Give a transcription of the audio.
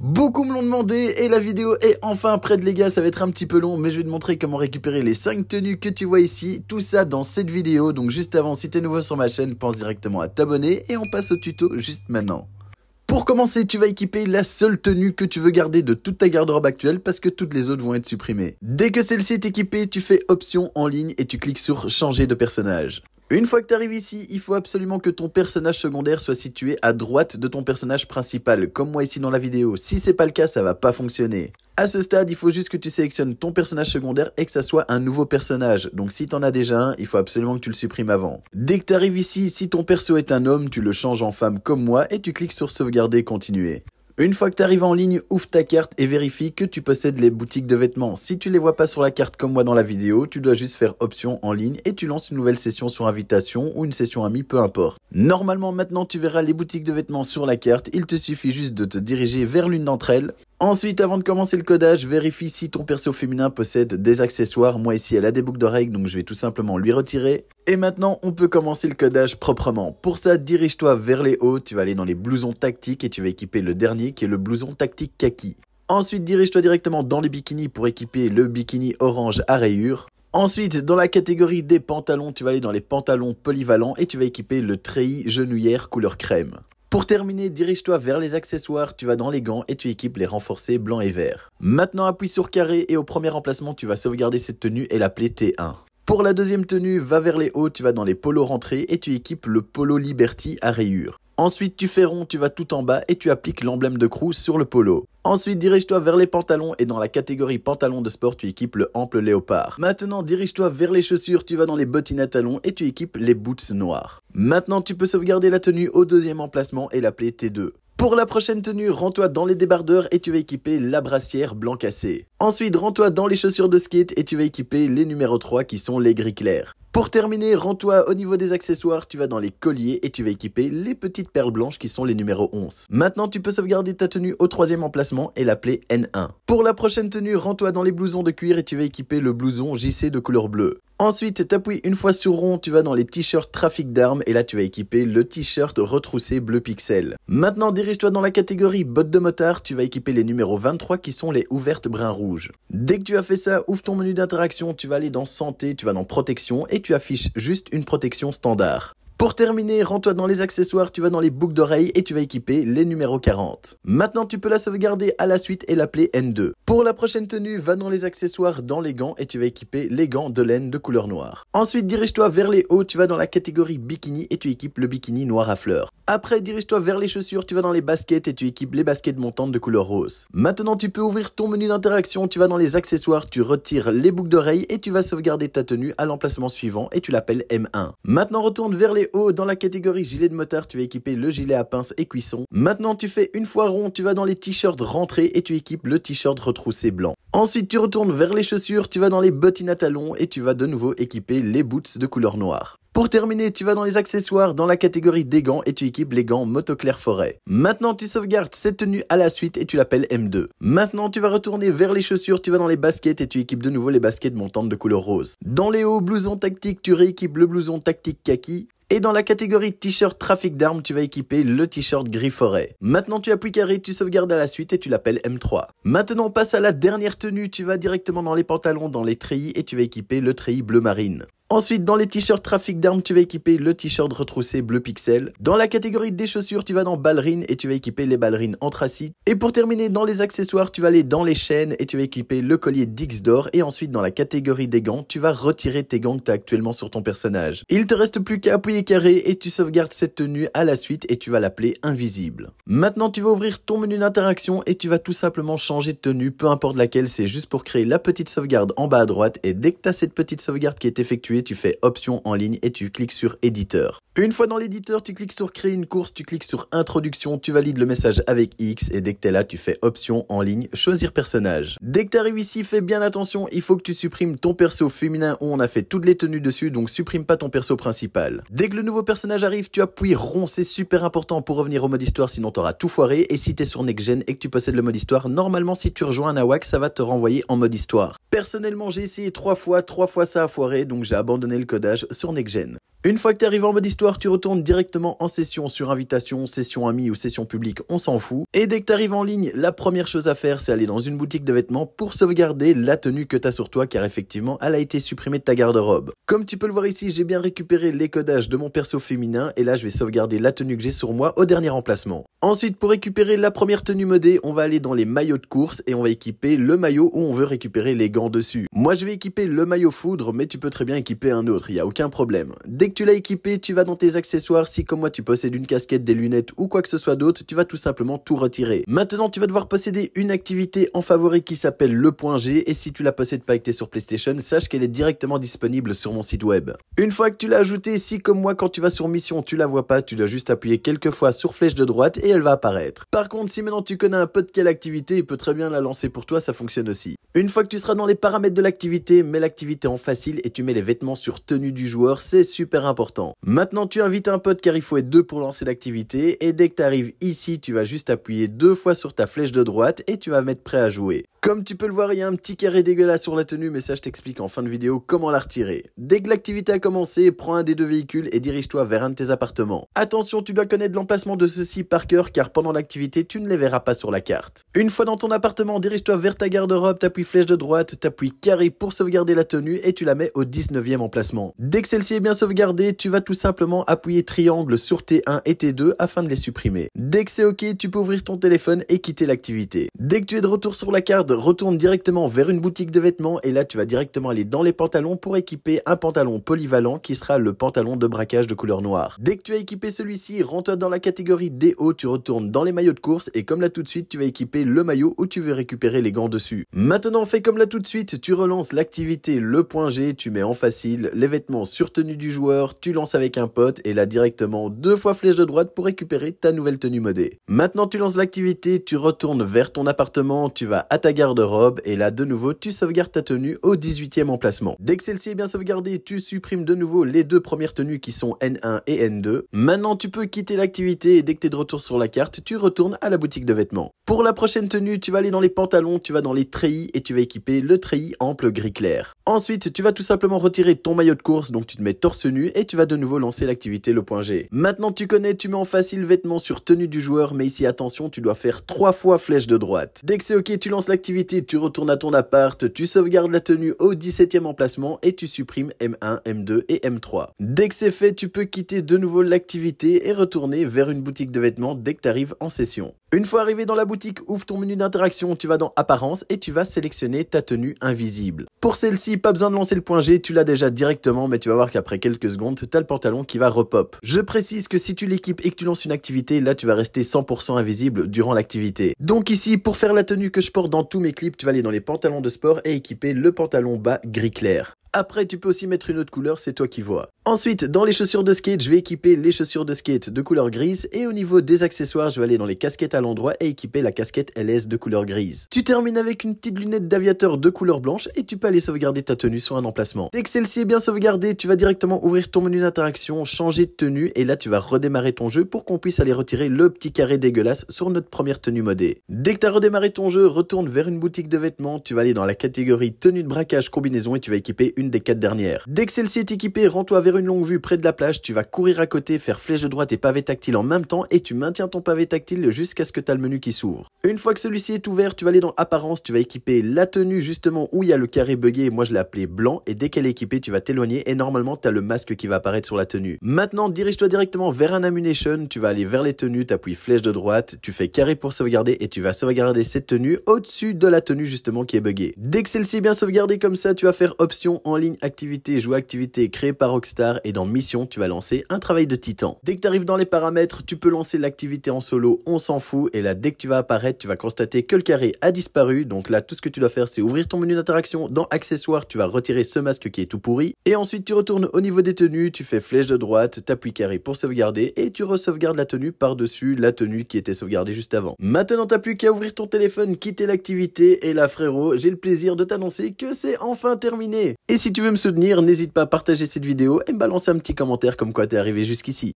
Beaucoup me l'ont demandé et la vidéo est enfin prête les gars, ça va être un petit peu long mais je vais te montrer comment récupérer les 5 tenues que tu vois ici, tout ça dans cette vidéo. Donc juste avant, si t'es nouveau sur ma chaîne, pense directement à t'abonner et on passe au tuto juste maintenant. Pour commencer, tu vas équiper la seule tenue que tu veux garder de toute ta garde-robe actuelle parce que toutes les autres vont être supprimées. Dès que celle-ci est équipée, tu fais option en ligne et tu cliques sur changer de personnage. Une fois que tu arrives ici, il faut absolument que ton personnage secondaire soit situé à droite de ton personnage principal, comme moi ici dans la vidéo. Si c'est pas le cas, ça va pas fonctionner. À ce stade, il faut juste que tu sélectionnes ton personnage secondaire et que ça soit un nouveau personnage. Donc si t'en as déjà un, il faut absolument que tu le supprimes avant. Dès que tu arrives ici, si ton perso est un homme, tu le changes en femme comme moi et tu cliques sur sauvegarder, continuer. Une fois que tu arrives en ligne, ouvre ta carte et vérifie que tu possèdes les boutiques de vêtements. Si tu les vois pas sur la carte comme moi dans la vidéo, tu dois juste faire option en ligne et tu lances une nouvelle session sur invitation ou une session amie, peu importe. Normalement, maintenant, tu verras les boutiques de vêtements sur la carte. Il te suffit juste de te diriger vers l'une d'entre elles. Ensuite, avant de commencer le codage, vérifie si ton perso féminin possède des accessoires. Moi ici, elle a des boucles d'oreilles, donc je vais tout simplement lui retirer. Et maintenant, on peut commencer le codage proprement. Pour ça, dirige-toi vers les hauts, tu vas aller dans les blousons tactiques et tu vas équiper le dernier qui est le blouson tactique kaki. Ensuite, dirige-toi directement dans les bikinis pour équiper le bikini orange à rayures. Ensuite, dans la catégorie des pantalons, tu vas aller dans les pantalons polyvalents et tu vas équiper le treillis genouillère couleur crème. Pour terminer, dirige-toi vers les accessoires, tu vas dans les gants et tu équipes les renforcés blanc et vert. Maintenant, appuie sur carré et au premier emplacement, tu vas sauvegarder cette tenue et l'appeler T1. Pour la deuxième tenue, va vers les hauts, tu vas dans les polos rentrés et tu équipes le polo Liberty à rayures. Ensuite, tu fais rond, tu vas tout en bas et tu appliques l'emblème de crew sur le polo. Ensuite, dirige-toi vers les pantalons et dans la catégorie pantalon de sport, tu équipes le ample léopard. Maintenant, dirige-toi vers les chaussures, tu vas dans les bottines à talons et tu équipes les boots noirs. Maintenant, tu peux sauvegarder la tenue au deuxième emplacement et l'appeler T2. Pour la prochaine tenue, rends-toi dans les débardeurs et tu vas équiper la brassière blanc cassé. Ensuite, rends-toi dans les chaussures de skate et tu vas équiper les numéros 3 qui sont les gris clairs. Pour terminer, rends-toi au niveau des accessoires, tu vas dans les colliers et tu vas équiper les petites perles blanches qui sont les numéros 11. Maintenant, tu peux sauvegarder ta tenue au troisième emplacement et l'appeler N1. Pour la prochaine tenue, rends-toi dans les blousons de cuir et tu vas équiper le blouson JC de couleur bleue. Ensuite, t'appuies une fois sur rond, tu vas dans les t-shirts trafic d'armes et là tu vas équiper le t-shirt retroussé bleu pixel. Maintenant, dirige-toi dans la catégorie bottes de motard, tu vas équiper les numéros 23 qui sont les ouvertes brun rouge. Dès que tu as fait ça, ouvre ton menu d'interaction, tu vas aller dans santé, tu vas dans protection et tu affiches juste une protection standard. Pour terminer, rends-toi dans les accessoires, tu vas dans les boucles d'oreilles et tu vas équiper les numéros 40. Maintenant, tu peux la sauvegarder à la suite et l'appeler N2. Pour la prochaine tenue, va dans les accessoires, dans les gants et tu vas équiper les gants de laine de couleur noire. Ensuite, dirige-toi vers les hauts, tu vas dans la catégorie bikini et tu équipes le bikini noir à fleurs. Après, dirige-toi vers les chaussures, tu vas dans les baskets et tu équipes les baskets montantes de couleur rose. Maintenant, tu peux ouvrir ton menu d'interaction, tu vas dans les accessoires, tu retires les boucles d'oreilles et tu vas sauvegarder ta tenue à l'emplacement suivant et tu l'appelles M1. Maintenant, retourne vers les hauts, dans la catégorie gilet de motard, tu vas équiper le gilet à pince et cuisson. Maintenant, tu fais une fois rond, tu vas dans les t-shirts rentrés et tu équipes le t-shirt retroussé blanc. Ensuite, tu retournes vers les chaussures, tu vas dans les bottines à talons et tu vas de nouveau équiper les boots de couleur noire. Pour terminer, tu vas dans les accessoires, dans la catégorie des gants et tu équipes les gants Moto Clair Forêt. Maintenant, tu sauvegardes cette tenue à la suite et tu l'appelles M2. Maintenant, tu vas retourner vers les chaussures, tu vas dans les baskets et tu équipes de nouveau les baskets montantes de couleur rose. Dans les hauts blousons tactiques, tu rééquipes le blouson tactique kaki. Et dans la catégorie t-shirt trafic d'armes, tu vas équiper le t-shirt gris forêt. Maintenant, tu appuies carré, tu sauvegardes à la suite et tu l'appelles M3. Maintenant, on passe à la dernière tenue. Tu vas directement dans les pantalons, dans les treillis et tu vas équiper le treillis bleu marine. Ensuite, dans les t-shirts trafic d'armes, tu vas équiper le t-shirt retroussé bleu pixel. Dans la catégorie des chaussures, tu vas dans ballerines et tu vas équiper les ballerines anthracite. Et pour terminer, dans les accessoires, tu vas aller dans les chaînes et tu vas équiper le collier Dix d'or. Et ensuite, dans la catégorie des gants, tu vas retirer tes gants que tu as actuellement sur ton personnage. Il te reste plus qu'à appuyer carré et tu sauvegardes cette tenue à la suite et tu vas l'appeler invisible. Maintenant, tu vas ouvrir ton menu d'interaction et tu vas tout simplement changer de tenue, peu importe laquelle, c'est juste pour créer la petite sauvegarde en bas à droite. Et dès que tu as cette petite sauvegarde qui est effectuée, tu fais option en ligne et tu cliques sur éditeur. Une fois dans l'éditeur, tu cliques sur créer une course, tu cliques sur introduction, tu valides le message avec X et dès que tu es là, tu fais option en ligne, choisir personnage. Dès que tu arrives ici, fais bien attention, il faut que tu supprimes ton perso féminin où on a fait toutes les tenues dessus, donc supprime pas ton perso principal. Dès que le nouveau personnage arrive, tu appuies rond, c'est super important pour revenir au mode histoire, sinon tu auras tout foiré. Et si tu es sur Next Gen et que tu possèdes le mode histoire, normalement si tu rejoins un AWAC, ça va te renvoyer en mode histoire. Personnellement, j'ai essayé 3 fois ça a foiré, donc j'ai abandonné le codage sur Next Gen. Une fois que tu arrives en mode histoire, tu retournes directement en session sur invitation, session amis ou session publique, on s'en fout. Et dès que tu arrives en ligne, la première chose à faire, c'est aller dans une boutique de vêtements pour sauvegarder la tenue que tu as sur toi, car effectivement, elle a été supprimée de ta garde-robe. Comme tu peux le voir ici, j'ai bien récupéré les codages de mon perso féminin et là, je vais sauvegarder la tenue que j'ai sur moi au dernier emplacement. Ensuite, pour récupérer la première tenue modée, on va aller dans les maillots de course et on va équiper le maillot où on veut récupérer les gants dessus. Moi, je vais équiper le maillot foudre, mais tu peux très bien équiper un autre, il n'y a aucun problème. Dès que tu l'as équipé, tu vas dans tes accessoires. Si comme moi tu possèdes une casquette, des lunettes ou quoi que ce soit d'autre, tu vas tout simplement tout retirer. Maintenant, tu vas devoir posséder une activité en favori qui s'appelle le point G, et si tu la possèdes pas et que t'es sur PlayStation, sache qu'elle est directement disponible sur mon site web. Une fois que tu l'as ajoutée, si comme moi quand tu vas sur mission tu la vois pas, tu dois juste appuyer quelques fois sur flèche de droite et elle va apparaître. Par contre, si maintenant tu connais un peu de quelle activité, il peut très bien la lancer pour toi, ça fonctionne aussi. Une fois que tu seras dans les paramètres de l'activité, mets l'activité en facile et tu mets les vêtements sur tenue du joueur, c'est super important. Maintenant, tu invites un pote car il faut être deux pour lancer l'activité et dès que tu arrives ici, tu vas juste appuyer 2 fois sur ta flèche de droite et tu vas mettre prêt à jouer. Comme tu peux le voir, il y a un petit carré dégueulasse sur la tenue, mais ça je t'explique en fin de vidéo comment la retirer. Dès que l'activité a commencé, prends un des 2 véhicules et dirige-toi vers un de tes appartements. Attention, tu dois connaître l'emplacement de ceux-ci par cœur car pendant l'activité, tu ne les verras pas sur la carte. Une fois dans ton appartement, dirige-toi vers ta garde-robe, t'appuies flèche de droite, t'appuies carré pour sauvegarder la tenue et tu la mets au 19e emplacement. Dès que celle-ci est bien sauvegardée, tu vas tout simplement appuyer triangle sur T1 et T2 afin de les supprimer. Dès que c'est ok, tu peux ouvrir ton téléphone et quitter l'activité. Dès que tu es de retour sur la carte, retourne directement vers une boutique de vêtements et là tu vas directement aller dans les pantalons pour équiper un pantalon polyvalent qui sera le pantalon de braquage de couleur noire. Dès que tu as équipé celui-ci, rentre dans la catégorie DO, tu retournes dans les maillots de course et comme là tout de suite tu vas équiper le maillot où tu veux récupérer les gants dessus. Maintenant fais comme là tout de suite, tu relances l'activité le point G, tu mets en facile les vêtements sur tenue du joueur, tu lances avec un pote et là directement 2 fois flèche de droite pour récupérer ta nouvelle tenue modée. Maintenant tu lances l'activité, tu retournes vers ton appartement, tu vas à ta garde-robe et là de nouveau tu sauvegardes ta tenue au 18e emplacement. Dès que celle-ci est bien sauvegardée, tu supprimes de nouveau les 2 premières tenues qui sont N1 et N2. Maintenant tu peux quitter l'activité et dès que tu es de retour sur la carte, tu retournes à la boutique de vêtements. Pour la prochaine tenue, tu vas aller dans les pantalons, tu vas dans les treillis et tu vas équiper le treillis ample gris clair. Ensuite, tu vas tout simplement retirer ton maillot de course, donc tu te mets torse nu et tu vas de nouveau lancer l'activité le point G. Maintenant tu connais, tu mets en facile vêtements sur tenue du joueur, mais ici attention, tu dois faire 3 fois flèche de droite. Dès que c'est ok, tu lances l'activité, tu retournes à ton appart, tu sauvegardes la tenue au 17e emplacement et tu supprimes M1, M2 et M3. Dès que c'est fait, tu peux quitter de nouveau l'activité et retourner vers une boutique de vêtements dès que tu arrives en session. Une fois arrivé dans la boutique, ouvre ton menu d'interaction, tu vas dans Apparence et tu vas sélectionner ta tenue invisible. Pour celle-ci, pas besoin de lancer le point G, tu l'as déjà directement, mais tu vas voir qu'après quelques secondes, tu as le pantalon qui va repop. Je précise que si tu l'équipes et que tu lances une activité, là tu vas rester 100% invisible durant l'activité. Donc ici, pour faire la tenue que je porte dans tous mes clips, tu vas aller dans les pantalons de sport et équiper le pantalon bas gris clair. Après, tu peux aussi mettre une autre couleur, c'est toi qui vois. Ensuite, dans les chaussures de skate, je vais équiper les chaussures de skate de couleur grise et au niveau des accessoires, je vais aller dans les casquettes à l'endroit et équiper la casquette LS de couleur grise. Tu termines avec une petite lunette d'aviateur de couleur blanche et tu peux aller sauvegarder ta tenue sur un emplacement. Dès que celle-ci est bien sauvegardée, tu vas directement ouvrir ton menu d'interaction, changer de tenue et là tu vas redémarrer ton jeu pour qu'on puisse aller retirer le petit carré dégueulasse sur notre première tenue modée. Dès que tu as redémarré ton jeu, retourne vers une boutique de vêtements, tu vas aller dans la catégorie tenue de braquage combinaison et tu vas équiper une des 4 dernières. Dès que celle-ci est équipée, rends-toi vers une longue vue près de la plage, tu vas courir à côté, faire flèche de droite et pavé tactile en même temps et tu maintiens ton pavé tactile jusqu'à ce que tu as le menu qui s'ouvre. Une fois que celui-ci est ouvert, tu vas aller dans Apparence, tu vas équiper la tenue justement où il y a le carré buggé, moi je l'ai appelé blanc et dès qu'elle est équipée, tu vas t'éloigner et normalement tu as le masque qui va apparaître sur la tenue. Maintenant, dirige-toi directement vers un ammunition, tu vas aller vers les tenues, tu appuies flèche de droite, tu fais carré pour sauvegarder et tu vas sauvegarder cette tenue au-dessus de la tenue justement qui est buggée. Dès que celle-ci est bien sauvegardée comme ça, tu vas faire option en ligne activité, jouer activité créée par Rockstar et dans mission, tu vas lancer un travail de titan. Dès que tu arrives dans les paramètres, tu peux lancer l'activité en solo, on s'en fout et là dès que tu vas apparaître, tu vas constater que le carré a disparu. Donc là, tout ce que tu dois faire, c'est ouvrir ton menu d'interaction. Dans accessoires, tu vas retirer ce masque qui est tout pourri et ensuite tu retournes au niveau des tenues, tu fais flèche de droite, t'appuies carré pour sauvegarder et tu re-sauvegardes la tenue par-dessus la tenue qui était sauvegardée juste avant. Maintenant, t'as plus qu'à ouvrir ton téléphone, quitter l'activité et là frérot, j'ai le plaisir de t'annoncer que c'est enfin terminé. Et si tu veux me soutenir, n'hésite pas à partager cette vidéo et me balancer un petit commentaire comme quoi t'es arrivé jusqu'ici.